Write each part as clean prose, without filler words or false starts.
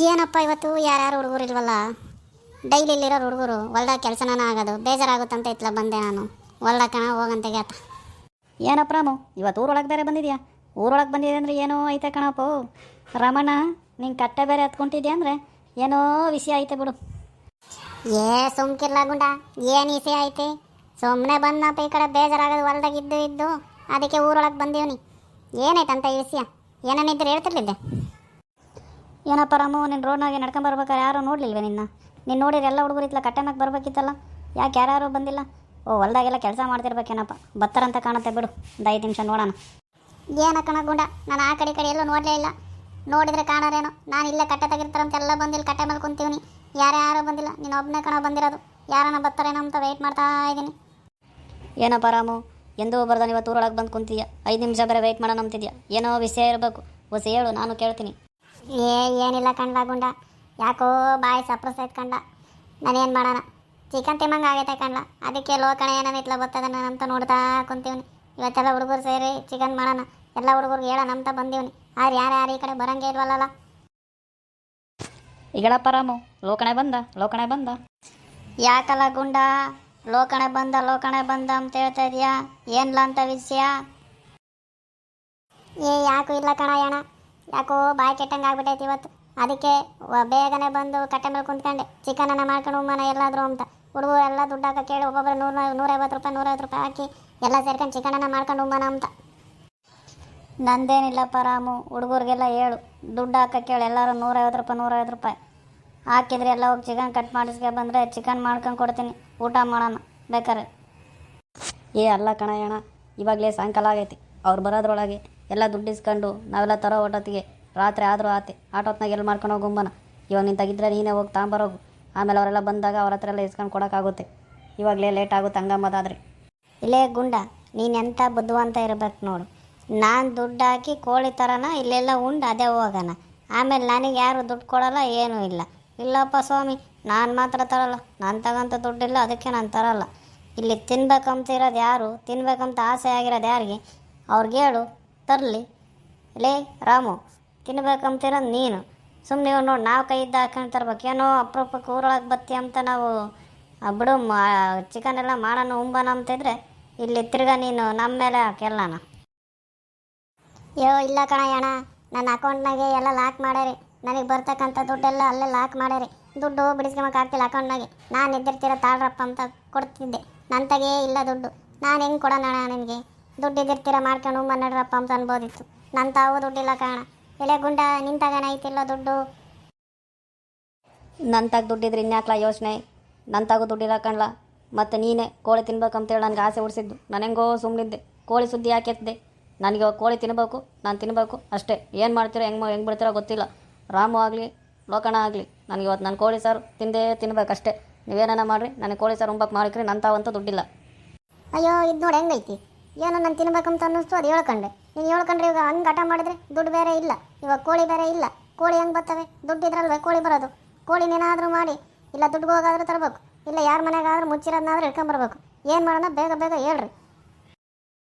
ಏನಪ್ಪ ಇವತ್ತು ಯಾರ್ಯಾರು ಹುಡುಗರು ಇಲ್ವಲ್ಲ. ಡೈಲಿ ಇಲ್ಲಿರೋ ಹುಡುಗರು ಹೊಲ್ದಾಗ ಕೆಲಸನ ಆಗೋದು ಬೇಜಾರಾಗುತ್ತಂತ ಇತ್ಲ ಬಂದೆ ನಾನು. ಹೊಲ್ದಾಗ ಕಣ ಹೋಗಂತೆಗೆ ಆತ. ಏನಪ್ಪ ರಾಮು, ಇವತ್ತು ಊರೊಳಗೆ ಬೇರೆ ಬಂದಿದ್ಯಾ? ಊರೊಳಗೆ ಬಂದಿದೆ ಅಂದರೆ ಏನೋ ಐತೆ ಕಣಪ್ಪ. ರಮಣ, ನಿಂಗೆ ಕಟ್ಟೆ ಬೇರೆ ಹತ್ಕೊಂಡಿದ್ಯಾ ಅಂದರೆ ಏನೋ ವಿಷಯ ಐತೆ ಬಿಡು. ಸುಮ್ಕಿರ್ಲ ಗುಂಡ, ಏನು ವಿಷಯ ಐತೆ? ಸುಮ್ಮನೆ ಬಂದಪ್ಪ ಈ ಕಡೆ ಬೇಜಾರಾಗೋದು ಹೊಲ್ದಾಗ ಇದ್ದು ಇದ್ದು, ಅದಕ್ಕೆ ಊರೊಳಗೆ ಬಂದೀವ್ನಿ. ಏನೈತಂತ ಈ ವಿಷಯ? ಏನೇನಿದ್ರೆ ಹೇಳ್ತಿರ್ಲಿದ್ದೆ. ಏನಪ್ಪ ರಾಮು, ನಿನ್ನ ರೋಡ್ನಾಗೆ ನಡ್ಕೊಂಬರ್ಬೇಕಾರೆ ಯಾರೂ ನೋಡಲಿಲ್ವೇ ನಿನ್ನ? ನೀನು ನೋಡಿದ್ರೆ ಎಲ್ಲ ಹುಡುಗರು ಇತ್ತಲ್ಲ, ಕಟ್ಟೆ ಮ್ಯಾಗೆ ಬರಬೇಕಿತ್ತಲ್ಲ, ಯಾಕೆ ಯಾರ್ಯಾರು ಬಂದಿಲ್ಲ? ಓ, ಹೊಲ್ದಾಗೆಲ್ಲ ಕೆಲಸ ಮಾಡ್ತಿರ್ಬೇಕೇನಪ್ಪ. ಬತ್ತಾರಂತ ಕಾಣುತ್ತೆ ಬಿಡು, ಒಂದು 5 ನಿಮಿಷ ನೋಡೋಣ. ಏನ ಕಣ ಗುಂಡ, ನಾನು ಆ ಕಡೆ ಎಲ್ಲೂ ನೋಡಲೇ ಇಲ್ಲ. ನೋಡಿದ್ರೆ ಕಾಣೋರೇನೋ, ನಾನು ಇಲ್ಲೇ ಕಟ್ಟೆ ತೆಗಿರ್ತಾರಂತೆಲ್ಲ ಬಂದಿಲ್ಲ, ಕಟ್ಟೆ ಮೇಲೆ ಕುಂತೀವ್ನಿ. ಯಾರ್ಯಾರೂ ಬಂದಿಲ್ಲ, ನೀನು ಒಬ್ಬನೇ ಕಣ ಬಂದಿರೋದು. ಯಾರನ್ನ ಬರ್ತಾರೇನೋ ಅಂತ ವೆಯ್ಟ್ ಮಾಡ್ತಾ ಇದ್ದೀನಿ. ಏನಪ್ಪ ರಾಮು, ಎಂದೂ ಬರ್ದಾನೆ ಇವತ್ತು ಊರೊಳಗೆ ಬಂದು ಕುಂತಿದ್ಯಾ? 5 ನಿಮಿಷ ಬೇರೆ ವೆಯ್ಟ್ ಮಾಡೋಣ ಅಂತಿದ್ಯಾ? ಏನೋ ವಿಷಯ ಇರಬೇಕು, ಹೊಸ ಹೇಳು, ನಾನು ಕೇಳ್ತೀನಿ. ಏನಿಲ್ಲ ಕಣ್ಲ ಗುಂಡ, ಯಾಕೋ ಬಾಯಿ ಸಪ್ರಸೈತ್ ಕಂಡ. ನಾನೇನು ಮಾಡೋಣ, ಚಿಕನ್ ತಿಮ್ಮಂಗೆ ಆಗೈತೆ ಕಣ್ಲ. ಅದಕ್ಕೆ ಲೋಕಣ ಏನೇನು ಇತ್ಲ ಬರ್ತದೆ ಅಂತ ನೋಡ್ತಾ ಕುಂತೀವ್ನಿ. ಇವತ್ತೆಲ್ಲ ಹುಡುಗರು ಸೇರಿ ಚಿಕನ್ ಮಾಡೋಣ, ಎಲ್ಲ ಹುಡುಗರಿಗೆ ಹೇಳೋಣ ಅಂತ ಬಂದೀವ್ನಿ. ಆದ್ರೆ ಯಾರ್ಯಾರು ಈ ಕಡೆ ಬರಂಗೆ ಇಲ್ವಲ್ಲ. ಈಗಳಪ್ಪ ರಾಮು, ಲೋಕಣೆ ಬಂದ. ಯಾಕಲ್ಲ ಗುಂಡ, ಲೋಕಣೆ ಬಂದ ಅಂತ ಹೇಳ್ತಾ ಇದೀಯಾ? ಏನ್ಲ ಅಂತ ವಿಷಯ? ಯಾಕೂ ಇಲ್ಲ ಕಣ ಅಣ್ಣ, ಯಾಕೋ ಬಾಯಿ ಕೆಟ್ಟಂಗೆ ಆಗ್ಬಿಟ್ಟೈತಿ ಇವತ್ತು. ಅದಕ್ಕೆ ಬೇಗನೆ ಬಂದು ಕಟ್ಟೆ ಮೇಲೆ ಕುಂತ್ಕೊಂಡೆ, ಚಿಕನನ್ನು ಮಾಡ್ಕೊಂಡು ಉಮ್ಮನ ಎಲ್ಲಾದರೂ ಅಂತ. ಹುಡುಗರು ಎಲ್ಲ ದುಡ್ಡು ಹಾಕಿ ಕೇಳಿ ಒಬ್ಬೊಬ್ಬರು 150 ರೂಪಾಯಿ 150 ರೂಪಾಯಿ ಹಾಕಿ ಎಲ್ಲ ಸೇರ್ಕೊಂಡು ಚಿಕನನ್ನು ಮಾಡ್ಕೊಂಡು ಉಮ್ಮನ ಅಂತ. ನಂದೇನಿಲ್ಲಪ್ಪ ರಾಮು, ಹುಡುಗರಿಗೆಲ್ಲ ಹೇಳು, ದುಡ್ಡು ಹಾಕಕ್ಕೆ ಕೇಳಿ ಎಲ್ಲರೂ 150 ರೂಪಾಯಿ ಹಾಕಿದ್ರೆ ಎಲ್ಲ ಹೋಗಿ ಚಿಕನ್ ಕಟ್ ಮಾಡಿಸ್ಕೆ ಬಂದರೆ ಚಿಕನ್ ಮಾಡ್ಕೊಂಡು ಕೊಡ್ತೀನಿ, ಊಟ ಮಾಡೋಣ ಬೇಕಾರೆ. ಅಲ್ಲ ಕಣಯ್ಯಣ, ಇವಾಗಲೇ ಸಾಯಂಕಾಲ ಆಗೈತಿ. ಅವ್ರು ಬರೋದ್ರೊಳಗೆ ಎಲ್ಲ ದುಡ್ಡು ಇಸ್ಕೊಂಡು ನಾವೆಲ್ಲ ತರೋ ಓಟೊತ್ತಿಗೆ ರಾತ್ರಿ ಆದರೂ ಆತೆ. ಆಟೋತ್ನಾಗ ಎಲ್ಲಿ ಮಾಡ್ಕೊಂಡು ಹೋಗುಂಬನ. ಇವಾಗ ನೀನು ತೆಗಿದ್ರೆ ನೀನೇ ಹೋಗಿ ತಗೊಂಬರೋಗು. ಆಮೇಲೆ ಅವರೆಲ್ಲ ಬಂದಾಗ ಅವ್ರ ಹತ್ರ ಎಲ್ಲ ಇಸ್ಕೊಂಡು ಕೊಡೋಕ್ಕಾಗುತ್ತೆ. ಇವಾಗಲೇ ಲೇಟ್ ಆಗುತ್ತೆ ಹಂಗಮ್ಮದಾದರೆ. ಇಲ್ಲೇ ಗುಂಡ, ನೀನು ಎಂಥ ಬುದ್ಧಿವಂತ ಇರಬೇಕು ನೋಡು. ನಾನು ದುಡ್ಡು ಹಾಕಿ ಕೋಳಿ ಥರನ ಇಲ್ಲೆಲ್ಲ ಉಂಡು ಅದೇ ಹೋಗೋಣ, ಆಮೇಲೆ ನನಗೆ ಯಾರು ದುಡ್ಡು ಕೊಡೋಲ್ಲ, ಏನೂ ಇಲ್ಲ. ಇಲ್ಲಪ್ಪ ಸ್ವಾಮಿ, ನಾನು ಮಾತ್ರ ತರೋಲ್ಲ, ನಾನು ತಗೊಂತ ದುಡ್ಡಿಲ್ಲ, ಅದಕ್ಕೆ ನಾನು ತರೋಲ್ಲ. ಇಲ್ಲಿ ತಿನ್ಬೇಕಂತ ಇರೋದು ಯಾರು, ತಿನ್ಬೇಕಂತ ಆಸೆ ಆಗಿರೋದು ಯಾರಿಗೆ, ಅವ್ರಿಗೆ ಹೇಳು ತರಲಿ. ಲೇ ರಾಮು, ತಿನ್ಬೇಕಂತಿರೋದು ನೀನು. ಸುಮ್ಮನೆ ನೋಡಿ ನಾವು ಕೈ ಇದ್ದು ಹಾಕೊಂಡು ತರ್ಬೇಕು. ಏನೋ ಅಪರೂಪಕ್ಕೆ ಊರೊಳಗೆ ಬತ್ತಿ ಅಂತ ನಾವು ಬಿಡು ಚಿಕನ್ ಎಲ್ಲ ಮಾಡೋಣ ಉಂಬನ ಅಂತಿದ್ರೆ ಇಲ್ಲಿ ತಿರ್ಗಾ ನೀನು ನಮ್ಮ ಮೇಲೆ ಹಾಕೆಲ್ಲನ. ಇಲ್ಲ ಕಣಯ್ಯಣ್ಣ, ನನ್ನ ಅಕೌಂಟ್ನಾಗೆ ಎಲ್ಲ ಲಾಕ್ ಮಾಡ್ಯಾರಿ. ನನಗೆ ಬರ್ತಕ್ಕಂಥ ದುಡ್ಡೆಲ್ಲ ಅಲ್ಲೇ ಲಾಕ್ ಮಾಡ್ಯಾರಿ. ದುಡ್ಡು ಬಿಡಿಸ್ಕೊಳಕ್ಕೆ ಆಗ್ತಿಲ್ಲ ಅಕೌಂಟ್ನಾಗೆ. ನಾನು ಎದ್ದಿರ್ತೀರ ತಾಳ್ರಪ್ಪ ಅಂತ ಕೊಡ್ತಿದ್ದೆ, ನಂತಾಗೇ ಇಲ್ಲ ದುಡ್ಡು. ನಾನು ಹೆಂಗೆ ಕೊಡೋಣ ನಿನಗೆ? ದುಡ್ಡು ಇದ್ದಿರ್ತೀರ ಮಾಡ್ಕೊಂಡು ನಡ್ರಪ್ಪ ಅಂತ ಅನ್ಬೋದಿತ್ತು. ನನ್ನ ತಾವು ದುಡ್ಡಿಲ್ಲ ಕಾರಣ. ಎಲೆ ಗುಂಡ, ನಿಂತಾಗನ ಐತಿಲ್ಲ ದುಡ್ಡು? ನಂತಾಗ ದುಡ್ಡಿದ್ರೆ ಇನ್ಯಾಕ್ಲ ಯೋಚನೆ? ನಂತಾಗೂ ದುಡ್ಡಿಲ್ಲ ಕಣ್ಲ. ಮತ್ತು ನೀನೇ ಕೋಳಿ ತಿನ್ಬೇಕಂತೇಳಿ ನನಗೆ ಆಸೆ ಉಡಿಸಿದ್ದು. ನಾನು ಹೆಂಗೋ ಸುಮ್ಮನಿದ್ದೆ, ಕೋಳಿ ಸುದ್ದಿ ಹಾಕಿದ್ದೆ. ನನಗೆ ಇವಾಗ ಕೋಳಿ ತಿನ್ನಬೇಕು, ನಾನು ತಿನ್ನಬೇಕು ಅಷ್ಟೇ. ಏನು ಮಾಡ್ತೀರೋ ಹೆಂಗೆ ಬಿಡ್ತೀರೋ ಗೊತ್ತಿಲ್ಲ. ರಾಮು ಆಗಲಿ ಲೋಕಣ ಆಗಲಿ, ನನಗೆ ಇವತ್ತು ನಾನು ಕೋಳಿ ಸಾರು ತಿನ್ನಬೇಕಷ್ಟೇ. ನೀವೇನ ಮಾಡಿರಿ, ನನಗೆ ಕೋಳಿ ಸಾರು ಉಂಬಕ್ಕೆ ಮಾಡಿಕ್ರಿ, ನನ್ನ ತಾವಂತೂ ದುಡ್ಡಿಲ್ಲ. ಅಯ್ಯೋ, ಇದು ನೋಡಿ ಹೆಂಗೈತಿ. ಏನೋ ನಾನು ತಿನ್ಬೇಕಂತ ಅನ್ನಿಸ್ತು, ಅದು ಹೇಳ್ಕೊಂಡೆ. ನೀನು ಹೇಳ್ಕೊಂಡ್ರೆ ಇವಾಗ ಹಂಗೆ ಆಟ ಮಾಡಿದ್ರೆ ದುಡ್ಡು ಬೇರೆ ಇಲ್ಲ, ಇವಾಗ ಕೋಳಿ ಬೇರೆ ಇಲ್ಲ. ಕೋಳಿ ಹೆಂಗೆ ಬರ್ತವೆ? ದುಡ್ಡು ಇದ್ರಲ್ವೇ ಕೋಳಿ ಬರೋದು. ಕೋಳಿನೇನಾದರೂ ಮಾಡಿ ಇಲ್ಲ ದುಡ್ಡು ಹೋಗಾದರೂ ತರಬೇಕು, ಇಲ್ಲ ಯಾರ ಮನೆಗಾದ್ರೂ ಮುಚ್ಚಿರೋದನ್ನಾದ್ರೂ ಇಟ್ಕೊಂಬರ್ಬೇಕು. ಏನು ಮಾಡೋಣ, ಬೇಗ ಬೇಗ ಹೇಳ್ರಿ.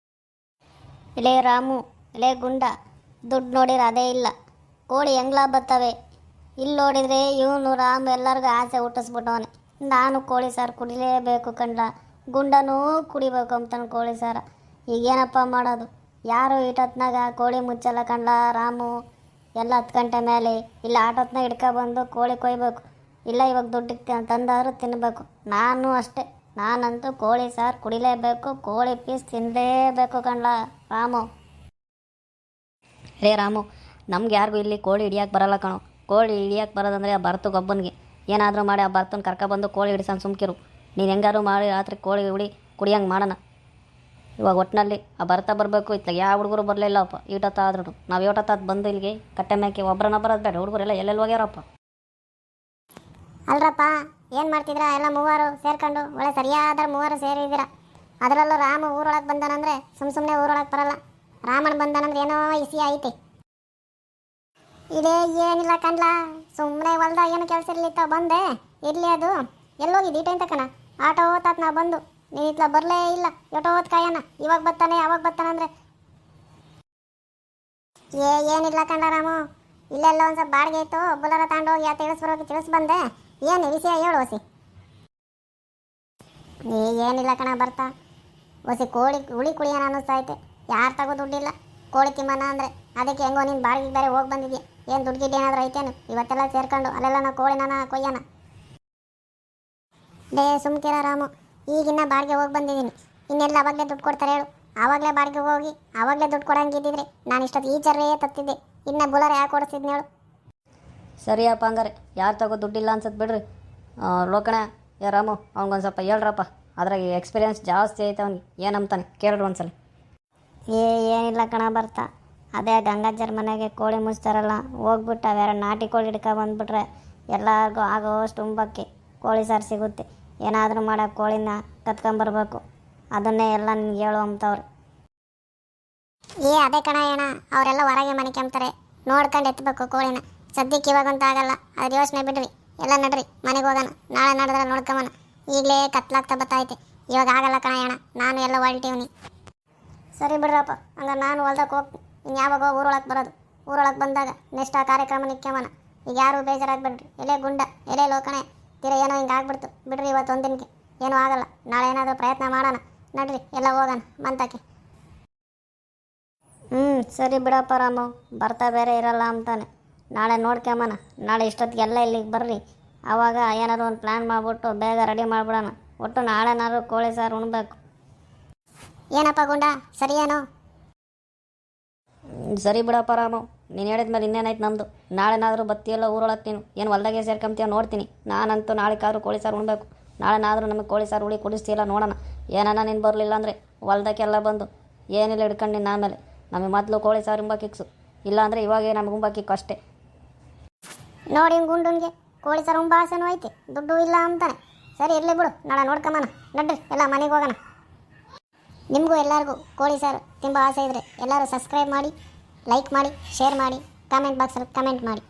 ಇಲ್ಲೇ ರಾಮು, ಇಲ್ಲೇ ಗುಂಡ, ದುಡ್ಡು ನೋಡಿದ್ರೆ ಅದೇ ಇಲ್ಲ, ಕೋಳಿ ಹೆಂಗ್ಲಾ ಬರ್ತವೆ. ಇಲ್ಲಿ ನೋಡಿದರೆ ಇವನು ರಾಮು ಎಲ್ಲರಿಗೂ ಆಸೆ ಹುಟ್ಟಿಸ್ಬಿಟ್ಟವನೆ. ನಾನು ಕೋಳಿ ಸಾರು ಕುಡಿಲೇಬೇಕು ಕಂಡ್ಲ, ಗುಂಡನೂ ಕುಡಿಬೇಕು ಅಂತಾನೆ ಕೋಳಿ ಸಾರ. ಈಗೇನಪ್ಪ ಮಾಡೋದು? ಯಾರು ಇಟ್ಟೊತ್ನಾಗ ಕೋಳಿ ಮುಚ್ಚಲ್ಲ ಕಂಡ್ಲ ರಾಮು. ಎಲ್ಲ 10 ಗಂಟೆ ಮೇಲೆ ಇಲ್ಲ ಆಟೋತ್ನಾಗ ಹಿಡ್ಕೊಬಂದು ಕೋಳಿ ಕೊಯ್ಬೇಕು, ಇಲ್ಲ ಇವಾಗ ದುಡ್ಡು ತಂದಾದ್ರು ತಿನ್ನಬೇಕು. ನಾನು ಅಷ್ಟೇ, ನಾನಂತೂ ಕೋಳಿ ಸಾರು ಕುಡಿಲೇಬೇಕು, ಕೋಳಿ ಪೀಸ್ ತಿನ್ನಲೇಬೇಕು ಕಂಡ್ಲ ರಾಮು. ರೇ ರಾಮು, ನಮ್ಗೆ ಯಾರಿಗೂ ಇಲ್ಲಿ ಕೋಳಿ ಹಿಡಿಯೋಕೆ ಬರಲ್ಲ ಕಣೋ. ಕೋಳಿ ಹಿಡಿಯೋಕೆ ಬರೋದಂದರೆ ಆ ಭರತ ಗೊಬ್ಬನಿಗೆ. ಏನಾದರೂ ಮಾಡಿ ಆ ಭರತನ ಕರ್ಕೊಬಂದು ಕೋಳಿ ಹಿಡಿಸೋಣ ಸುಮ್ಕಿರು. ನೀನು ಹೆಂಗಾರು ಮಾಡಿ ರಾತ್ರಿ ಕೋಳಿ ಕುಡಿಯಂಗೆ ಮಾಡೋಣ. ಇವಾಗ ಒಟ್ಟಿನಲ್ಲಿ ಆ ಭರತ ಬರಬೇಕು. ಇತ್ಲಾಗ ಯಾವ ಹುಡುಗರು ಬರಲಿಲ್ಲಪ್ಪ ಈಟೊತ್ತಾದ್ರೂ. ನಾವು ಏಟೊತ್ತಾದ ಬಂದು ಇಲ್ಲಿಗೆ ಕಟ್ಟೆ ಮೇಕೆ ಒಬ್ಬರನ್ನ ಬರೋದು ಬೇಡ, ಹುಡುಗರೆಲ್ಲ ಎಲ್ಲೆಲ್ಲಿ ಹೋಗ್ಯಾರಪ್ಪ. ಅಲ್ರಪ್ಪ, ಏನು ಮಾಡ್ತಿದ್ರ ಎಲ್ಲ ಮೂವರು ಸೇರ್ಕೊಂಡು? ಒಳ್ಳೆ ಸರಿಯಾದ ಮೂವರು ಸೇರಿದ್ದೀರ. ಅದರಲ್ಲೂ ರಾಮು ಊರೊಳಗೆ ಬಂದಾನಂದ್ರೆ ಸುಮ್ಮನೆ ಊರೊಳಗೆ ಬರಲ್ಲ. ರಾಮಣ್ಣ ಬಂದಾನಂದ್ರೆ ಏನೋ ಇಸಿ ಐತೆ. ಇದೇ ಏನಿಲ್ಲ ಕಂಡ್ಲ, ಸುಮ್ಮನೆ ಹೊಲ್ದಾಗ ಏನು ಕೆಲಸ ಇರ್ಲಿತ್ತ ಬಂದೆ. ಇರಲಿ, ಅದು ಎಲ್ಲೋಗಿದ್ದು ಈ ಟೈಮ್ ತಕ್ಕನ? ಆಟೋ ಹೋತಾತ್ ನಾವು ಬಂದು, ನೀನು ಇತ್ಲ ಬರಲೇ ಇಲ್ಲ. ಎಟೋ ಹೋದ್ ಕಾಯನ, ಇವಾಗ ಬರ್ತಾನೆ ಅವಾಗ ಬರ್ತಾನೆ ಅಂದರೆ ಏನಿಲ್ಲ ಕಂಡ ರಾಮು. ಇಲ್ಲೆಲ್ಲ ಒಂದು ಸ್ವಲ್ಪ ಬಾಡಿಗೆ ಇತ್ತು, ಬುಲಾರ ತಗೊಂಡೋಗಿ ಆ ತಿಳಿಸ್ ಬಂದೆ. ಏನು ವಿಷಯ ಹೇಳು ಹೊಸಿ. ಏನಿಲ್ಲ ಕಣ ಬರ್ತಾ ಹೊಸಿ ಕೋಳಿ ಹುಳಿ ಕುಳಿಯೋಣ ಅನ್ನಿಸ್ತೈತೆ. ಯಾರು ತಗೋ ದುಡ್ಡಿಲ್ಲ ಕೋಳಿ ತಿಮ್ಮನ ಅಂದರೆ. ಅದಕ್ಕೆ ಹೆಂಗೋ ನೀನು ಬಾಡಿಗೆ ಬೇರೆ ಹೋಗಿ ಬಂದಿದ್ಯಾ. ಏನು ದುಡ್ಡು ಗಿಡ್ಡು ಏನಾದರೂ ಐತೇನು ಇವತ್ತೆಲ್ಲ ಸೇರ್ಕೊಂಡು ಅಲ್ಲೆಲ್ಲ ನಾವು ಕೋಳಿನ ಕೊಯ್ಯೋಣ. ಡೇ ಸುಮ್ಕಿರ ರಾಮು, ಈಗಿನ್ನ ಬಾಡಿಗೆ ಹೋಗಿ ಬಂದಿದ್ದೀನಿ. ಇನ್ನೆಲ್ಲ ಅವಾಗಲೇ ದುಡ್ಡು ಕೊಡ್ತಾರೆ ಹೇಳು. ಆವಾಗಲೇ ಬಾಡಿಗೆ ಹೋಗಿ ಆವಾಗಲೇ ದುಡ್ಡು ಕೊಡಂಗಿದ್ದಿದ್ರೆ ನಾನು ಇಷ್ಟೊತ್ತು ಈಚರೇ ತತ್ತಿದ್ದೆ. ಇನ್ನು ಬುಲಾರ ಯಾಕೆ ಕೊಡಿಸ್ತಿದ್ನ ಹೇಳು. ಸರಿಯಪ್ಪ ಹಂಗಾರೆ ಯಾರು ತಗೋ ದುಡ್ಡಿಲ್ಲ ಅನ್ಸತ್ತೆ ಬಿಡ್ರಿ. ಲೋಕಣ ಯಾ ರಾಮು ಅವ್ನಿಗೊಂದು ಸ್ವಲ್ಪ ಹೇಳ್ರಪ್ಪ. ಅದ್ರಾಗ ಎಕ್ಸ್ಪೀರಿಯನ್ಸ್ ಜಾಸ್ತಿ ಐತೆ ಅವ್ನಿಗೆ. ಏನಂತಾನೆ ಕೇಳ್ರಿ ಒಂದ್ಸಲ. ಏನಿಲ್ಲ ಕಣ ಬರ್ತಾ, ಅದೇ ಗಂಗಾಜರ್ ಮನೆಗೆ ಕೋಳಿ ಮುಚ್ತಾರಲ್ಲ, ಹೋಗ್ಬಿಟ್ಟು ಅವೆರಡು ನಾಟಿ ಕೋಳಿ ಹಿಡ್ಕೊ ಬಂದ್ಬಿಟ್ರೆ ಎಲ್ಲರಿಗೂ ಆಗೋಷ್ಟು ಉಂಬಕ್ಕೆ ಕೋಳಿ ಸಾರು ಸಿಗುತ್ತೆ. ಏನಾದರೂ ಮಾಡೋ ಕೋಳಿನ ಕತ್ಕೊಂಬರ್ಬೇಕು. ಅದನ್ನೇ ಎಲ್ಲ ನಿನ್ಗೆ ಹೇಳು ಅಂಬ್ತವ್ರು. ಅದೇ ಕಣ ಅಣ್ಣ, ಅವರೆಲ್ಲ ಹೊರಗೆ ಮನಿಕೊಂಬ್ತಾರೆ. ನೋಡ್ಕೊಂಡು ಎತ್ತಬೇಕು ಕೋಳಿನ. ಸದ್ಯಕ್ಕೆ ಇವಾಗಂತ ಆಗಲ್ಲ, ಅದ್ರ ಯೋಚನೆ ಬಿಡ್ರಿ. ಎಲ್ಲ ನಡ್ರಿ ಮನೆಗೆ ಹೋಗೋಣ. ನಾಳೆ ನಡೆದ್ರೆ ನೋಡ್ಕೊಂಬನ. ಈಗಲೇ ಕತ್ಲಾಗ್ತಾ ಬತ್ತೈತೆ. ಇವಾಗ ಆಗಲ್ಲ ಕಣ ಅಣ್ಣ, ನಾನು ಎಲ್ಲ ಹೊಲ್ಟೀವ್ನಿ. ಸರಿ ಬಿಡ್ರಪ್ಪ, ಹಂಗಾರೆ ನಾನು ಹೊಲ್ದಕ್ಕೆ ಹೋಗ್ತೀನಿ. ಇನ್ನು ಯಾವಾಗ ಊರೊಳಗೆ ಬರೋದು. ಊರೊಳಗೆ ಬಂದಾಗ ನೆಕ್ಸ್ಟ್ ಆ ಕಾರ್ಯಕ್ರಮ ನಿಕ್ಕೆಮನ. ಈಗ ಯಾರು ಬೇಜಾರಾಗ್ಬಿಡ್ರಿ. ಎಲೆ ಗುಂಡ ಎಲೆ ಲೋಕಣೆ ತೀರ ಏನೋ ಹಿಂಗೆ ಆಗ್ಬಿಡ್ತು ಬಿಡ್ರಿ. ಇವತ್ತು ಒಂದಿನಕ್ಕೆ ಏನೂ ಆಗಲ್ಲ. ನಾಳೆ ಏನಾದರೂ ಪ್ರಯತ್ನ ಮಾಡೋಣ. ನಡ್ರಿ ಎಲ್ಲ ಹೋಗೋಣ ಮಂತಕ್ಕೆ. ಸರಿ ಬಿಡಪ್ಪ ರಾಮು, ಬರ್ತಾ ಬೇರೆ ಇರಲ್ಲ ಅಂತಾನೆ. ನಾಳೆ ನೋಡ್ಕೊಂಬನ. ನಾಳೆ ಇಷ್ಟೊತ್ತಿಗೆಲ್ಲ ಇಲ್ಲಿಗೆ ಬರ್ರಿ. ಆವಾಗ ಏನಾದ್ರು ಒಂದು ಪ್ಲ್ಯಾನ್ ಮಾಡಿಬಿಟ್ಟು ಬೇಗ ರೆಡಿ ಮಾಡಿಬಿಡೋಣ. ಒಟ್ಟು ನಾಳೆನಾದ್ರು ಕೋಳಿ ಸಾರು ಉಣ್ಬೇಕು. ಏನಪ್ಪ ಗುಂಡ ಸರಿಯೇನೋ? ಸರಿ ಬಿಡಪ್ಪ ರಾಮು, ನೀನು ಹೇಳಿದ್ಮೇಲೆ ಇನ್ನೇನಾಯ್ತು ನಮ್ಮದು. ನಾಳೆನಾದರೂ ಬತ್ತಿಯೆಲ್ಲ ಊರೊಳಗೆ ನೀನು ಏನು ಹೊಲ್ದಾಗೆ ಸೇರ್ಕೊಂತೀಯ ನೋಡ್ತೀನಿ. ನಾನಂತೂ ನಾಳೆಗಾದ್ರೂ ಕೋಳಿ ಸಾರು ಉಣ್ಬೇಕು. ನಾಳೆನಾದರೂ ನಮಗೆ ಕೋಳಿ ಸಾರು ಹುಳಿ ಕುಡಿಸ್ತೀಯಲ್ಲ ನೋಡೋಣ. ಏನಾನ ನೀನು ಬರಲಿಲ್ಲ ಅಂದರೆ ಹೊಲ್ದಕ್ಕೆಲ್ಲ ಬಂದು ಏನಿಲ್ಲ ಹಿಡ್ಕೊಂಡು ನಿನ್ನ ಆಮೇಲೆ ನಮಗೆ ಮೊದಲು ಕೋಳಿ ಸಾರು ಉಂಬಕ್ಕಿಕ್ಸು. ಇಲ್ಲಾಂದರೆ ಇವಾಗೇ ನಮಗೆ ಉಂಬಕ್ಕಿಕ್ಕು ಅಷ್ಟೇ. ನೋಡಿ ಗುಂಡುನ್ಗೆ ಕೋಳಿ ಸಾರು ಉಂಬ ಆಸೆನೂ ಐತೆ, ದುಡ್ಡು ಇಲ್ಲ ಅಂತಾನೆ. ಸರಿ ಇರಲಿ ಬಿಡು, ನಾಳೆ ನೋಡ್ಕೊಂಬನ. ನಡ್ರಿ ಎಲ್ಲ ಮನೆಗೆ ಹೋಗೋಣ. ನಿಮಗೂ ಎಲ್ಲರಿಗೂ ಕೋಳಿ ಸಾರು ತುಂಬ ಆಸೆ ಇದ್ದರೆ ಎಲ್ಲರೂ ಸಬ್ಸ್ಕ್ರೈಬ್ ಮಾಡಿ, ಲೈಕ್ ಮಾಡಿ, ಶೇರ್ ಮಾಡಿ, ಕಾಮೆಂಟ್ ಬಾಕ್ಸಲ್ಲಿ ಕಮೆಂಟ್ ಮಾಡಿ.